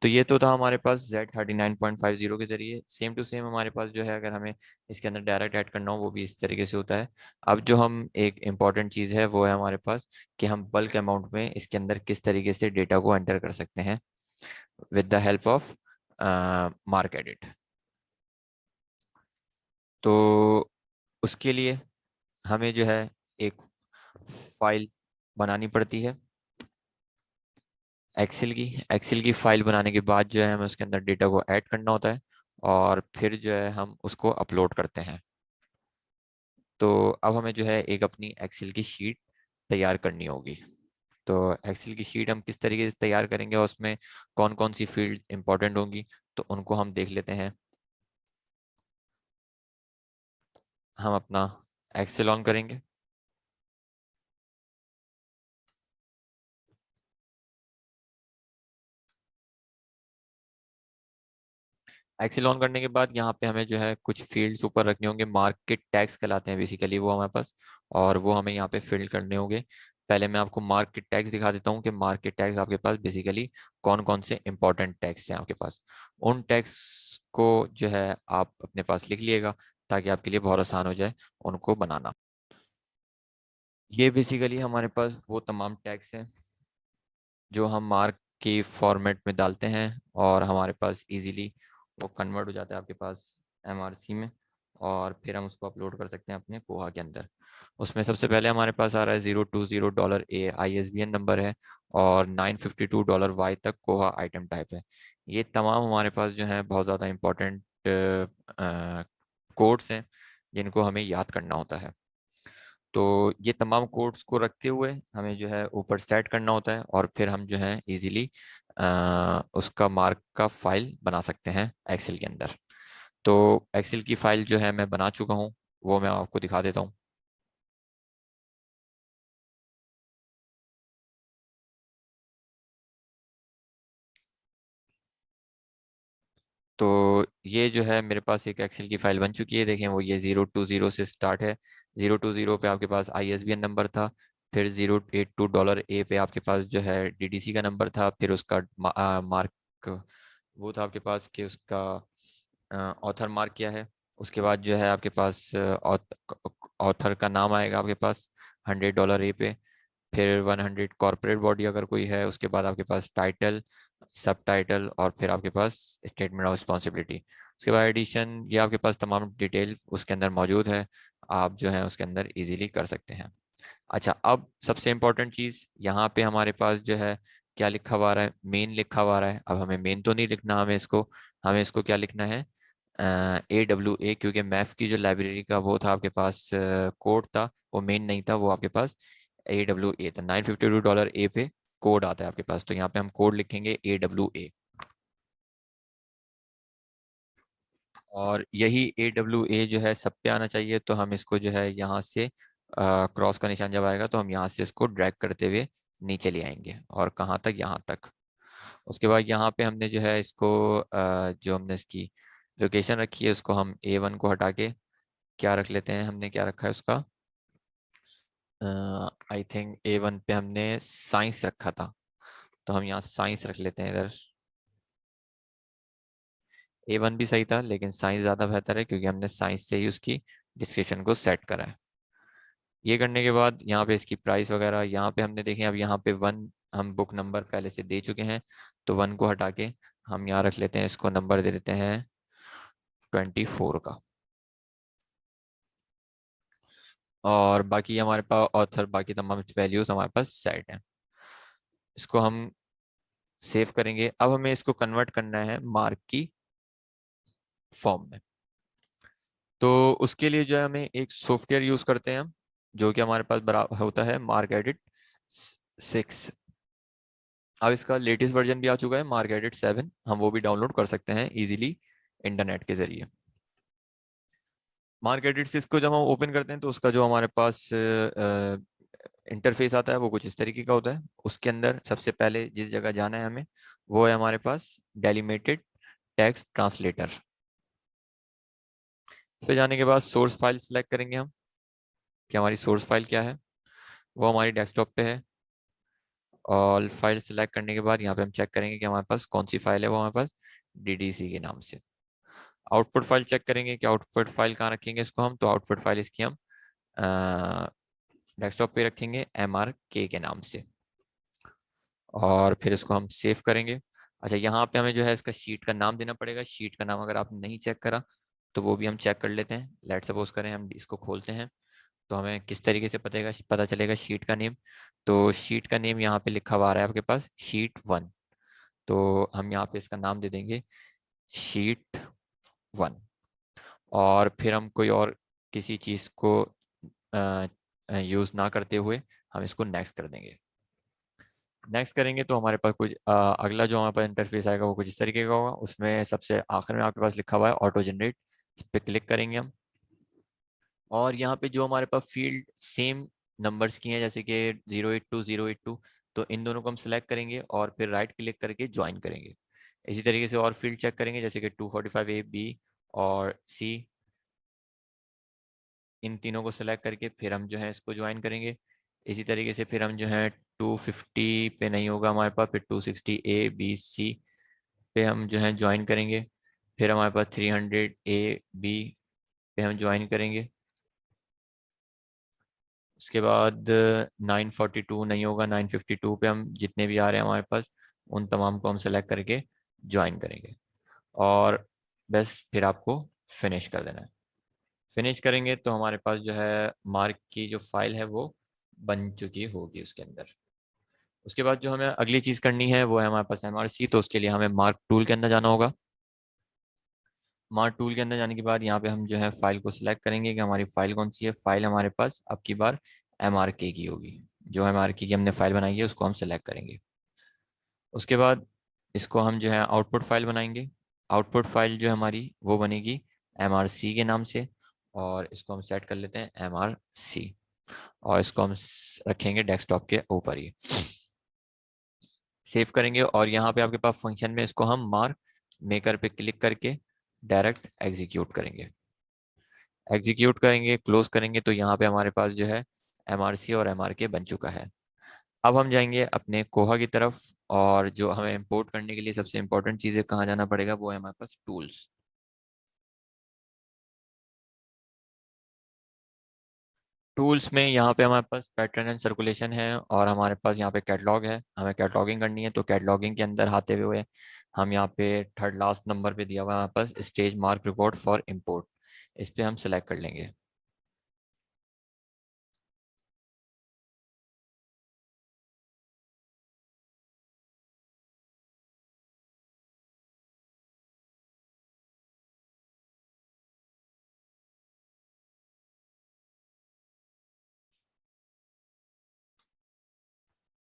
तो ये तो था हमारे पास Z39.50 के जरिए। सेम टू सेम हमारे पास जो है, अगर हमें इसके अंदर डायरेक्ट ऐड करना हो, वो भी इस तरीके से होता है। अब जो हम एक इम्पॉर्टेंट चीज़ है वो है हमारे पास, कि हम बल्क अमाउंट में इसके अंदर किस तरीके से डेटा को एंटर कर सकते हैं with the help of mark edit. तो उसके लिए हमें जो है एक फाइल बनानी पड़ती है, एक्सेल की फाइल बनाने के बाद जो है हमें उसके अंदर डेटा को ऐड करना होता है। और फिर जो है हम उसको अपलोड करते हैं। तो अब हमें जो है एक अपनी एक्सेल की शीट तैयार करनी होगी। तो एक्सेल की शीट हम किस तरीके से तैयार करेंगे और उसमें कौन कौन सी फील्ड इंपॉर्टेंट होंगी, तो उनको हम देख लेते हैं। हम अपना एक्सेल ऑन करेंगे। एक्सेल ऑन करने के बाद यहाँ पे हमें जो है कुछ फील्ड्स ऊपर रखने होंगे, मार्केट टैग्स कहलाते हैं बेसिकली वो हमारे पास। और वो हमें यहाँ पे फिल करने होंगे। पहले मैं आपको मार्केट टैग्स दिखा देता हूँ कि मार्केट टैग्स आपके पास बेसिकली कौन कौन से इंपॉर्टेंट टैग्स हैं आपके पास। उन टैग्स को जो है आप अपने पास लिख लिएगा, ताकि आपके लिए बहुत आसान हो जाए उनको बनाना। ये बेसिकली हमारे पास वो तमाम टैग्स हैं जो हम मार्क के फॉर्मेट में डालते हैं, और हमारे पास इजीली वो कन्वर्ट हो जाता है आपके पास एमआरसी में। और फिर हम उसको अपलोड कर सकते हैं अपने कोहा के अंदर। उसमें सबसे पहले हमारे पास आ रहा है $020 AISBN नंबर है, और $952 तक कोहा आइटम टाइप है। ये तमाम हमारे पास जो है बहुत ज़्यादा इम्पोर्टेंट कोड्स हैं जिनको हमें याद करना होता है। तो ये तमाम कोड्स को रखते हुए हमें जो है ऊपर सेट करना होता है, और फिर हम जो है इजीली उसका मार्क का फाइल बना सकते हैं एक्सेल के अंदर। तो एक्सेल की फाइल जो है मैं बना चुका हूँ, वो मैं आपको दिखा देता हूँ। तो ये जो है मेरे पास एक एक्सेल की फाइल बन चुकी है। देखें, वो ये 020 से स्टार्ट है। 020 पे आपके पास ISBN नंबर था। फिर $082 पे आपके पास जो है DDC का नंबर था। फिर उसका मार्क वो था आपके पास कि उसका ऑथर मार्क किया है। उसके बाद जो है आपके पास ऑथर का नाम आएगा आपके पास $100 पे। फिर 100 कॉर्पोरेट बॉडी अगर कोई है, उसके बाद आपके पास टाइटल, सब टाइटल, और फिर आपके पास स्टेटमेंट ऑफ रिस्पॉन्सिबिलिटी। उसके बाद एडिशन, ये आपके पास तमाम डिटेल उसके अंदर मौजूद है। आप जो है उसके अंदर इजीली कर सकते हैं। अच्छा, अब सबसे इम्पोर्टेंट चीज़ यहाँ पे हमारे पास जो है क्या लिखा हुआ आ रहा है, मेन लिखा हुआ आ रहा है। अब हमें मेन तो नहीं लिखना, हमें इसको क्या लिखना है, AWA, क्योंकि मैथ की जो लाइब्रेरी का वो था आपके पास कोड था, वो मेन नहीं था, वो आपके पास AWA था। $952 पे कोड आता है आपके पास, तो यहाँ पे हम कोड लिखेंगे AWA। और यही AWA जो है सब पे आना चाहिए। तो हम इसको जो है यहाँ से क्रॉस का निशान जब आएगा तो हम यहाँ से इसको ड्रैग करते हुए नीचे ले आएंगे, और कहाँ तक, यहाँ तक। उसके बाद यहाँ पे हमने जो है इसको जो हमने इसकी लोकेशन रखी है, उसको हम A1 को हटा के क्या रख लेते हैं, हमने क्या रखा है उसका, आई थिंक A1 पे हमने साइंस रखा था, तो हम यहाँ साइंस रख लेते हैं इधर। A1 भी सही था, लेकिन साइंस ज़्यादा बेहतर है क्योंकि हमने साइंस से ही उसकी डिस्क्रिप्शन को सेट करा है। ये करने के बाद यहाँ पे इसकी प्राइस वगैरह यहाँ पे हमने देखें, अब यहाँ पे 1 हम बुक नंबर पहले से दे चुके हैं, तो 1 को हटा के हम यहाँ रख लेते हैं, इसको नंबर दे देते हैं 24 का। और बाकी हमारे पास ऑथर, बाकी तमाम वैल्यूज हमारे पास सेट हैं। इसको हम सेव करेंगे। अब हमें इसको कन्वर्ट करना है मार्क की फॉर्म में। तो उसके लिए जो है हमें एक सॉफ्टवेयर यूज करते हैं हम, जो कि हमारे पास बड़ा होता है मार्क एडिट 6। अब इसका लेटेस्ट वर्जन भी आ चुका है, मार्क एडिट 7। हम वो भी डाउनलोड कर सकते हैं इजीली इंटरनेट के जरिए। मार्क एडिट 6 को जब हम ओपन करते हैं तो उसका जो हमारे पास इंटरफेस आता है वो कुछ इस तरीके का होता है। उसके अंदर सबसे पहले जिस जगह जाना है हमें, वो है हमारे पास डेलिमेटेड टेक्स्ट ट्रांसलेटर। इस पे जाने के बाद सोर्स फाइल सेलेक्ट करेंगे हम कि हमारी सोर्स फाइल क्या है। वो हमारी डेस्कटॉप पे है। और फाइल सेलेक्ट करने के बाद यहाँ पे हम चेक करेंगे कि हमारे पास कौन सी फाइल है, वो हमारे पास DDC के नाम से। आउटपुट फाइल चेक करेंगे कि आउटपुट फाइल कहाँ रखेंगे इसको हम, तो आउटपुट फाइल इसकी हम डेस्कटॉप पे रखेंगे MRK के नाम से। और फिर इसको हम सेव करेंगे। अच्छा, यहाँ पे हमें जो है इसका शीट का नाम देना पड़ेगा। शीट का नाम अगर आपने नहीं चेक करा तो वो भी हम चेक कर लेते हैं। लेट सपोज करें हम इसको खोलते हैं, तो हमें किस तरीके से पता चलेगा शीट का नेम। तो शीट का नेम यहाँ पे लिखा हुआ आ रहा है आपके पास शीट 1। तो हम यहाँ पे इसका नाम दे देंगे शीट 1। और फिर हम कोई और किसी चीज़ को यूज़ ना करते हुए हम इसको नेक्स्ट कर देंगे। नेक्स्ट करेंगे तो हमारे पास कुछ अगला जो हमारे पास इंटरफेस आएगा वो कुछ इस तरीके का होगा। उसमें सबसे आखिर में आपके पास लिखा हुआ है ऑटो जनरेट। इस पर क्लिक करेंगे हम, और यहाँ पे जो हमारे पास फील्ड सेम नंबर्स की हैं, जैसे कि 082 082, तो इन दोनों को हम सिलेक्ट करेंगे और फिर राइट क्लिक करके ज्वाइन करेंगे। इसी तरीके से और फील्ड चेक करेंगे, जैसे कि 245A, B और C। इन तीनों को सिलेक्ट करके फिर हम जो है इसको ज्वाइन करेंगे। इसी तरीके से फिर हम जो है 250 पे नहीं होगा हमारे पास, फिर 260A, B, C पे हम जो है ज्वाइन करेंगे। फिर हमारे पास 300A, B पे हम ज्वाइन करेंगे। उसके बाद 942 नहीं होगा, 952 पे हम जितने भी आ रहे हैं हमारे पास उन तमाम को हम सेलेक्ट करके ज्वाइन करेंगे। और बस फिर आपको फिनिश कर देना है। फिनिश करेंगे तो हमारे पास जो है मार्क की जो फाइल है वो बन चुकी होगी उसके अंदर। उसके बाद जो हमें अगली चीज़ करनी है वो है हमारे पास MRC। तो उसके लिए हमें मार्क टूल के अंदर जाना होगा। मार्क टूल के अंदर जाने के बाद यहाँ पे हम जो है फाइल को सिलेक्ट करेंगे कि हमारी फाइल कौन सी है। फाइल हमारे पास अब की बार MRK की होगी। जो MRK की हमने फाइल बनाई है उसको हम सिलेक्ट करेंगे। उसके बाद इसको हम जो है आउटपुट फाइल बनाएंगे। आउटपुट फाइल जो हमारी वो बनेगी MRC के नाम से। और इसको हम सेट कर लेते हैं MRC। और इसको हम रखेंगे डेस्कटॉप के ऊपर ही। सेव करेंगे और यहाँ पे आपके पास फंक्शन में इसको हम मार्क मेकर पे क्लिक करके डायरेक्ट एग्जीक्यूट करेंगे। एग्जीक्यूट करेंगे, क्लोज करेंगे तो यहाँ पे हमारे पास जो है MRC और MRK बन चुका है। अब हम जाएंगे अपने कोहा की तरफ। और जो हमें इंपोर्ट करने के लिए सबसे इंपॉर्टेंट चीज़ है कहाँ जाना पड़ेगा वो है हमारे पास टूल्स। टूल्स में यहाँ पे हमारे पास पैटर्न एंड सर्कुलेशन है और हमारे पास यहाँ पे कैटलॉग है। हमें कैटलॉगिंग करनी है तो कैटलॉगिंग के अंदर आते हुए हम यहाँ पे थर्ड लास्ट नंबर पे दिया हुआ है हमारे पास stage MARC record for import. इस पे हम सेलेक्ट कर लेंगे।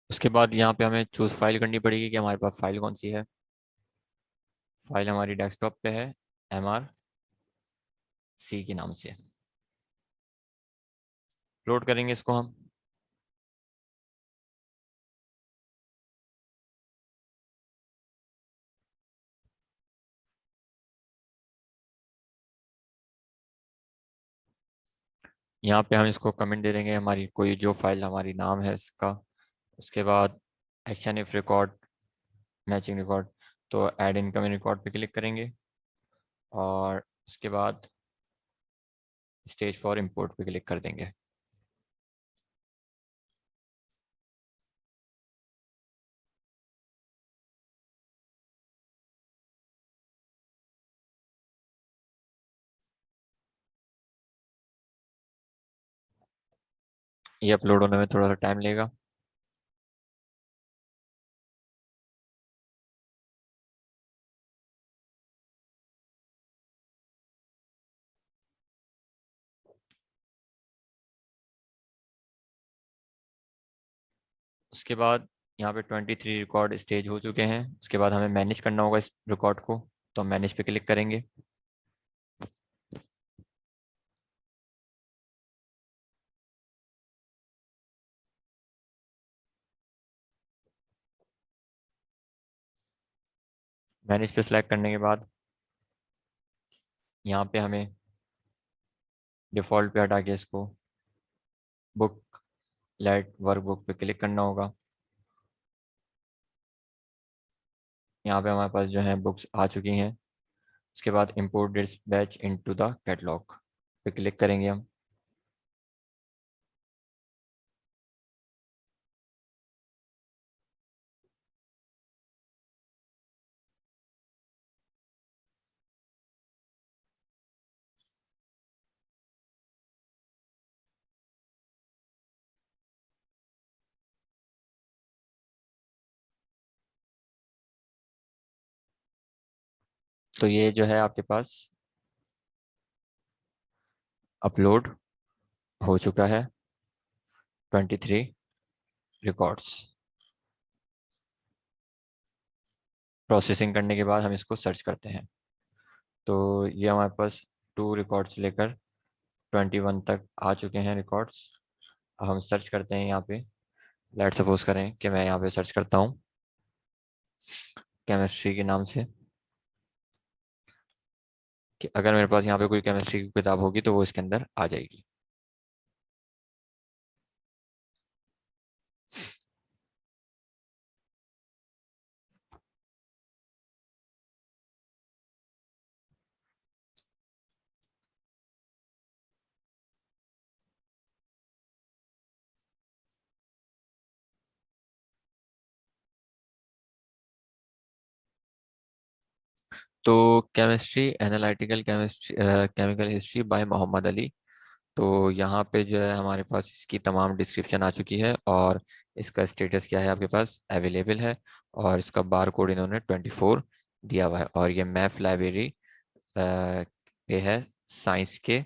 उसके बाद यहाँ पे हमें चूज फाइल करनी पड़ेगी कि हमारे पास फाइल कौन सी है। फाइल हमारी डेस्कटॉप पे है MRC के नाम से। लोड करेंगे इसको हम। यहाँ पे हम इसको कमेंट दे देंगे हमारी कोई जो फाइल हमारी नाम है इसका। उसके बाद action if record matching record. तो ऐड इनकमिंग रिकॉर्ड पे क्लिक करेंगे और उसके बाद स्टेज फॉर इंपोर्ट पे क्लिक कर देंगे। ये अपलोड होने में थोड़ा सा टाइम लेगा। उसके बाद यहाँ पे 23 रिकॉर्ड स्टेज हो चुके हैं। उसके बाद हमें मैनेज करना होगा इस रिकॉर्ड को। तो मैनेज पे क्लिक करेंगे। मैनेज पे सेलेक्ट करने के बाद यहाँ पे हमें डिफ़ॉल्ट पे हटा के इसको बुक लेट वर्कबुक पे क्लिक करना होगा। यहाँ पे हमारे पास जो है बुक्स आ चुकी हैं। उसके बाद import this batch into the catalogue पे क्लिक करेंगे हम। तो ये जो है आपके पास अपलोड हो चुका है 23 रिकॉर्ड्स। प्रोसेसिंग करने के बाद हम इसको सर्च करते हैं। तो ये हमारे पास 2 रिकॉर्ड्स लेकर 21 तक आ चुके हैं रिकॉर्ड्स। अब हम सर्च करते हैं यहाँ पे। लेट सपोज करें कि मैं यहाँ पे सर्च करता हूँ केमिस्ट्री के नाम से। कि अगर मेरे पास यहाँ पे कोई केमिस्ट्री की किताब होगी तो वो इसके अंदर आ जाएगी। तो chemistry, analytical chemistry, chemical history by Mohammad Ali. तो यहाँ पे जो है हमारे पास इसकी तमाम डिस्क्रिप्शन आ चुकी है, और इसका स्टेटस क्या है आपके पास अवेलेबल है। और इसका बार कोड इन्होंने 24 दिया हुआ है, और ये मैथ लाइब्रेरी पे है, साइंस के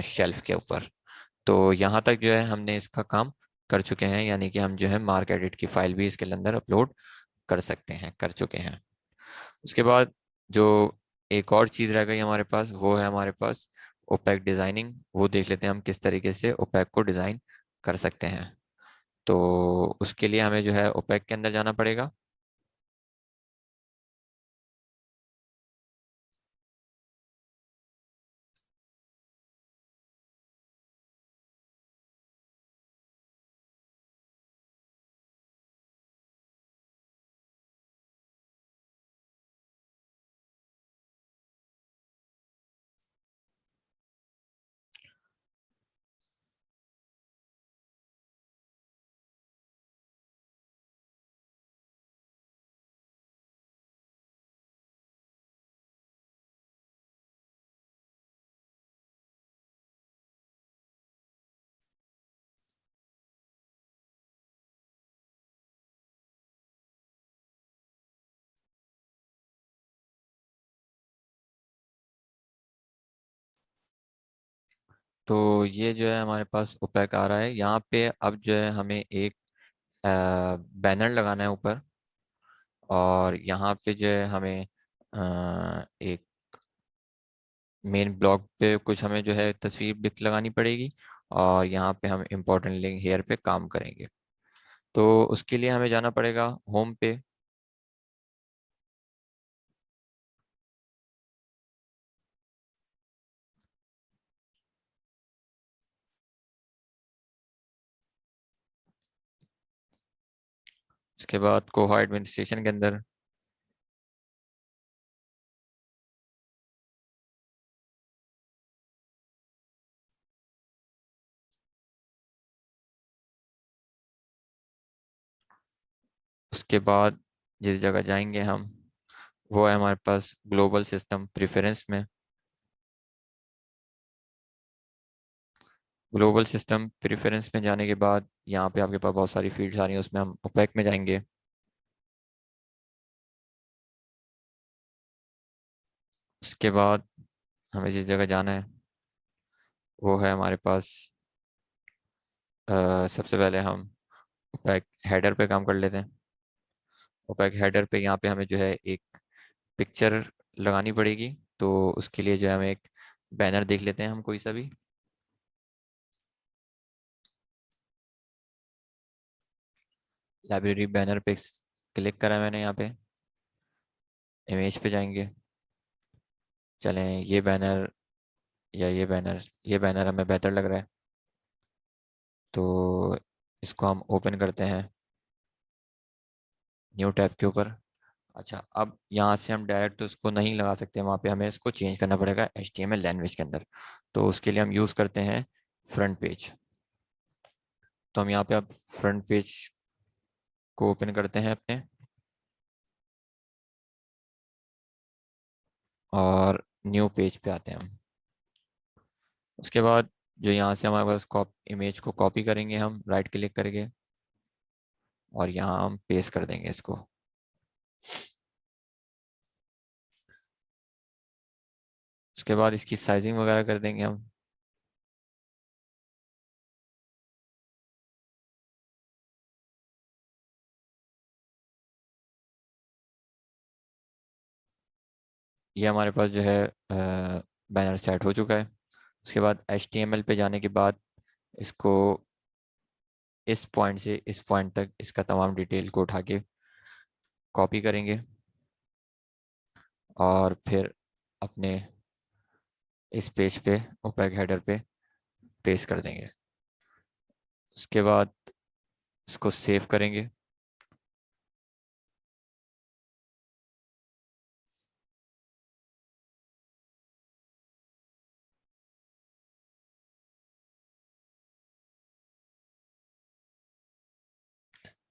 शेल्फ के ऊपर। तो यहाँ तक जो है हमने इसका काम कर चुके हैं, यानी कि हम जो है मार्क एडिट की फाइल भी इसके अंदर अपलोड कर सकते हैं, कर चुके हैं। उसके बाद जो एक और चीज़ रह गई हमारे पास, वो है हमारे पास ओपेक डिज़ाइनिंग। वो देख लेते हैं हम किस तरीके से ओपेक को डिज़ाइन कर सकते हैं। तो उसके लिए हमें जो है ओपेक के अंदर जाना पड़ेगा। तो ये जो है हमारे पास ओपेक आ रहा है यहाँ पे। अब जो है हमें एक बैनर लगाना है ऊपर, और यहाँ पे जो है हमें एक मेन ब्लॉग पे कुछ हमें जो है तस्वीर भी लगानी पड़ेगी, और यहाँ पे हम इम्पोर्टेंट लिंक हेयर पे काम करेंगे। तो उसके लिए हमें जाना पड़ेगा होम पे। उसके बाद कोहा एडमिनिस्ट्रेशन के अंदर। उसके बाद जिस जगह जाएंगे हम, वो है हमारे पास ग्लोबल सिस्टम प्रेफरेंस में। ग्लोबल सिस्टम प्रेफरेंस में जाने के बाद यहाँ पे आपके पास बहुत सारी फील्ड्स आ रही हैं, उसमें हम ओपेक में जाएंगे। उसके बाद हमें जिस जगह जाना है वो है हमारे पास, सबसे पहले हम ओपेक हेडर पे काम कर लेते हैं। ओपेक हेडर पे यहाँ पे हमें जो है एक पिक्चर लगानी पड़ेगी। तो उसके लिए जो है हमें एक बैनर देख लेते हैं हम कोई सा भी। लाइब्रेरी बैनर पे क्लिक करा मैंने यहाँ पे। इमेज पे जाएंगे। चलें ये बैनर या ये बैनर हमें बेहतर लग रहा है, तो इसको हम ओपन करते हैं न्यू टैब के ऊपर। अच्छा, अब यहाँ से हम डायरेक्ट तो इसको नहीं लगा सकते, वहाँ पे हमें इसको चेंज करना पड़ेगा HTML लैंग्वेज के अंदर। तो उसके लिए हम यूज़ करते हैं फ्रंट पेज। तो हम यहाँ पे अब फ्रंट पेज को ओपन करते हैं अपने, और न्यू पेज पे आते हैं हम। उसके बाद जो यहाँ से हमारे पास इमेज को कॉपी करेंगे हम राइट क्लिक करके, और यहाँ हम पेस्ट कर देंगे इसको। उसके बाद इसकी साइजिंग वगैरह कर देंगे हम। ये हमारे पास जो है बैनर सेट हो चुका है। उसके बाद HTML पे जाने के बाद इसको इस पॉइंट से इस पॉइंट तक इसका तमाम डिटेल को उठा के कॉपी करेंगे, और फिर अपने इस पेज पे ओपेक हेडर पे पेस्ट कर देंगे। उसके बाद इसको सेव करेंगे।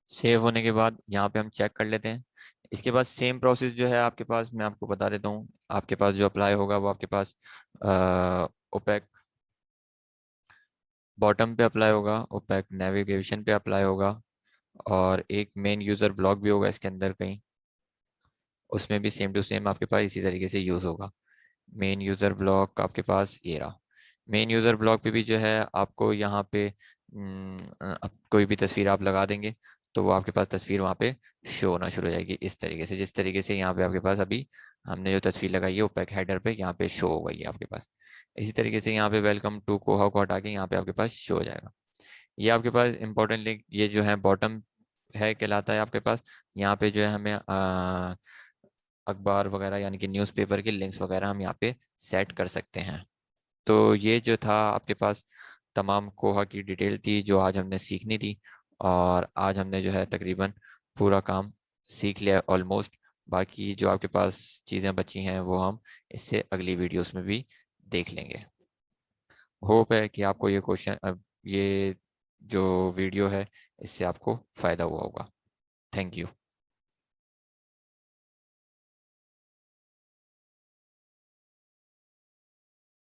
सेव होने के बाद यहाँ पे हम चेक कर लेते हैं इसके बाद सेम प्रोसेस जो है आपके पास, मैं आपको बता देता हूँ। आपके पास जो अप्लाई होगा वो आपके पास ओपेक बॉटम पे अप्लाई होगा, ओपेक नेविगेशन पे अप्लाई होगा, और एक मेन यूज़र ब्लॉक भी होगा इसके अंदर कहीं, उसमें भी सेम टू सेम आपके पास इसी तरीके से यूज़ होगा। मेन यूज़र ब्लॉक आपके पास ये रहा। मेन यूज़र ब्लॉक पे भी जो है आपको यहाँ पे अब कोई भी तस्वीर आप लगा देंगे तो वो आपके पास तस्वीर वहाँ पे शो होना शुरू हो जाएगी, इस तरीके से, जिस तरीके से यहाँ पे आपके पास अभी हमने जो तस्वीर लगाई है ओपेक हेडर पे यहाँ पे शो हो गई है आपके पास। इसी तरीके से यहाँ पे वेलकम टू कोहा को हटा के यहाँ पे आपके पास शो हो जाएगा। ये आपके पास इंपॉर्टेंट लिंक ये जो है बॉटम है कहलाता है आपके पास। यहाँ पे जो है हमें अखबार वगैरह यानी कि न्यूज़पेपर के लिंक्स वगैरह हम यहाँ पे सेट कर सकते हैं। तो ये जो था आपके पास तमाम कोहा की डिटेल थी जो आज हमने सीखनी थी, और आज हमने जो है तकरीबन पूरा काम सीख लिया ऑलमोस्ट। बाकी जो आपके पास चीज़ें बची हैं वो हम इससे अगली वीडियोस में भी देख लेंगे। होप है कि आपको ये क्वेश्चन ये जो वीडियो है इससे आपको फ़ायदा हुआ होगा। Thank you.